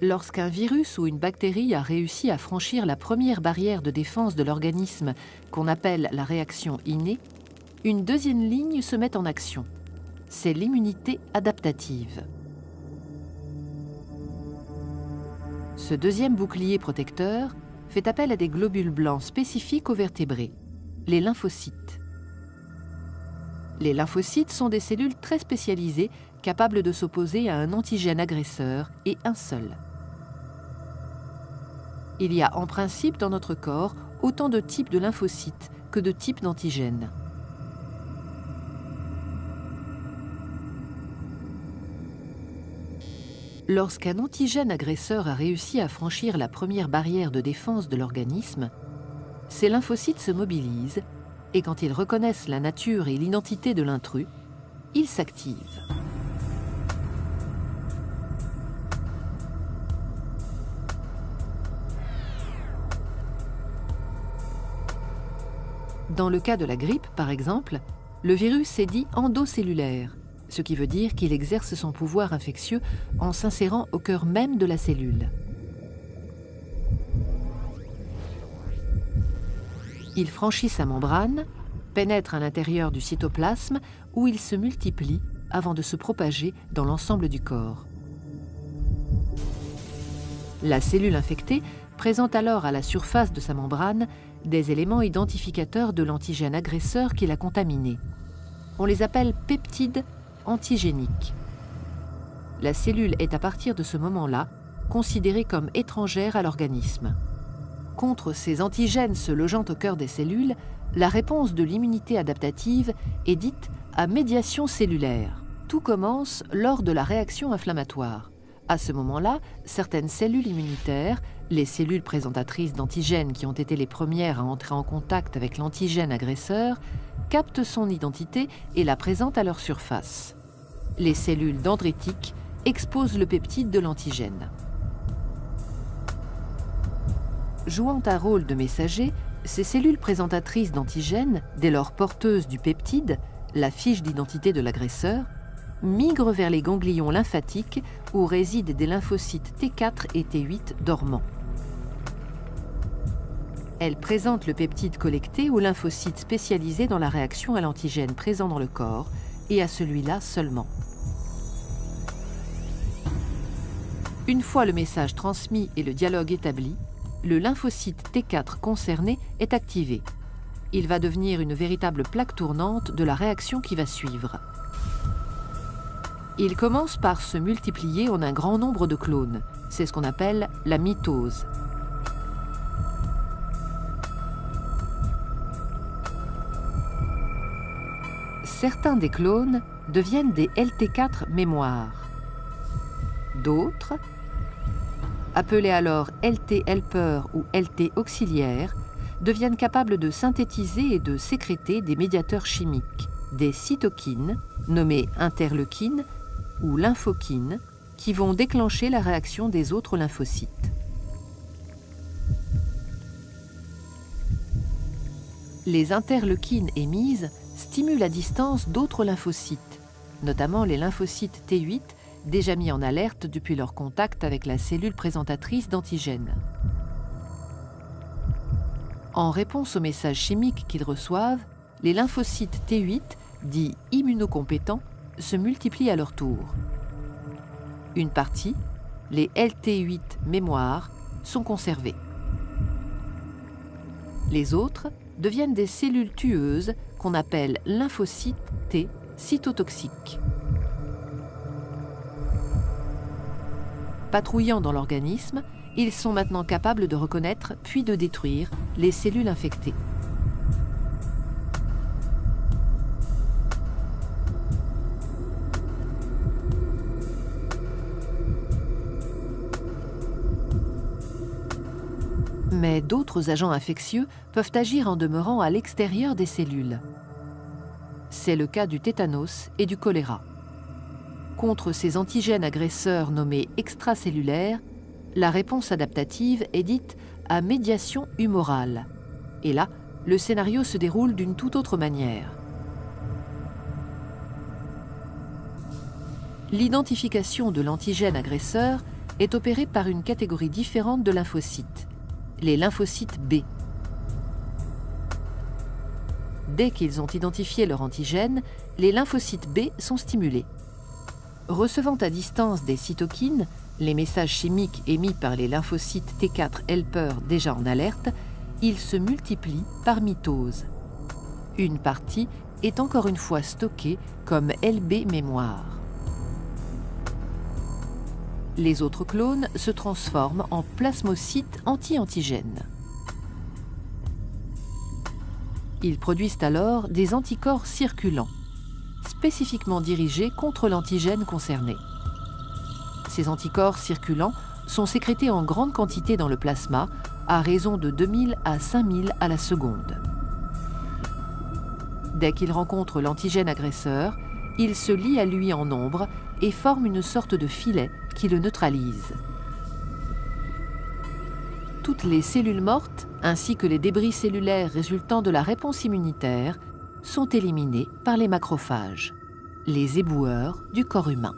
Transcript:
Lorsqu'un virus ou une bactérie a réussi à franchir la première barrière de défense de l'organisme, qu'on appelle la réaction innée, une deuxième ligne se met en action. C'est l'immunité adaptative. Ce deuxième bouclier protecteur fait appel à des globules blancs spécifiques aux vertébrés, les lymphocytes. Les lymphocytes sont des cellules très spécialisées, capables de s'opposer à un antigène agresseur et un seul. Il y a en principe dans notre corps autant de types de lymphocytes que de types d'antigènes. Lorsqu'un antigène agresseur a réussi à franchir la première barrière de défense de l'organisme, ces lymphocytes se mobilisent et quand ils reconnaissent la nature et l'identité de l'intrus, ils s'activent. Dans le cas de la grippe, par exemple, le virus est dit endocellulaire, ce qui veut dire qu'il exerce son pouvoir infectieux en s'insérant au cœur même de la cellule. Il franchit sa membrane, pénètre à l'intérieur du cytoplasme où il se multiplie avant de se propager dans l'ensemble du corps. La cellule infectée présente alors à la surface de sa membrane des éléments identificateurs de l'antigène agresseur qui l'a contaminé. On les appelle peptides antigéniques. La cellule est à partir de ce moment-là considérée comme étrangère à l'organisme. Contre ces antigènes se logeant au cœur des cellules, la réponse de l'immunité adaptative est dite à médiation cellulaire. Tout commence lors de la réaction inflammatoire. À ce moment-là, certaines cellules immunitaires, les cellules présentatrices d'antigènes qui ont été les premières à entrer en contact avec l'antigène agresseur, captent son identité et la présentent à leur surface. Les cellules dendritiques exposent le peptide de l'antigène. Jouant un rôle de messager, ces cellules présentatrices d'antigènes, dès lors porteuses du peptide, la fiche d'identité de l'agresseur, migrent vers les ganglions lymphatiques où résident des lymphocytes T4 et T8 dormants. Elles présentent le peptide collecté aux lymphocytes spécialisés dans la réaction à l'antigène présent dans le corps et à celui-là seulement. Une fois le message transmis et le dialogue établi, le lymphocyte T4 concerné est activé. Il va devenir une véritable plaque tournante de la réaction qui va suivre. Il commence par se multiplier en un grand nombre de clones. C'est ce qu'on appelle la mitose. Certains des clones deviennent des LT4 mémoires. D'autres, appelés alors LT helper ou LT auxiliaires, deviennent capables de synthétiser et de sécréter des médiateurs chimiques, des cytokines, nommées interleukines ou lymphokines, qui vont déclencher la réaction des autres lymphocytes. Les interleukines émises stimulent à distance d'autres lymphocytes, notamment les lymphocytes T8, déjà mis en alerte depuis leur contact avec la cellule présentatrice d'antigènes. En réponse aux messages chimiques qu'ils reçoivent, les lymphocytes T8, dits immunocompétents, se multiplient à leur tour. Une partie, les LT8 mémoires, sont conservées. Les autres deviennent des cellules tueuses qu'on appelle lymphocytes T cytotoxiques. Patrouillant dans l'organisme, ils sont maintenant capables de reconnaître puis de détruire les cellules infectées. Mais d'autres agents infectieux peuvent agir en demeurant à l'extérieur des cellules. C'est le cas du tétanos et du choléra. Contre ces antigènes agresseurs nommés extracellulaires, la réponse adaptative est dite à médiation humorale. Et là, le scénario se déroule d'une toute autre manière. L'identification de l'antigène agresseur est opéré par une catégorie différente de lymphocytes, les lymphocytes B. Dès qu'ils ont identifié leur antigène, les lymphocytes B sont stimulés. Recevant à distance des cytokines, les messages chimiques émis par les lymphocytes T4 helper déjà en alerte, ils se multiplient par mitose. Une partie est encore une fois stockée comme LB mémoire. Les autres clones se transforment en plasmocytes anti-antigènes. Ils produisent alors des anticorps circulants, spécifiquement dirigés contre l'antigène concerné. Ces anticorps circulants sont sécrétés en grande quantité dans le plasma, à raison de 2000 à 5000 à la seconde. Dès qu'ils rencontrent l'antigène agresseur, ils se lient à lui en nombre et forment une sorte de filet qui le neutralise. Toutes les cellules mortes, ainsi que les débris cellulaires résultant de la réponse immunitaire, sont éliminés par les macrophages, les éboueurs du corps humain.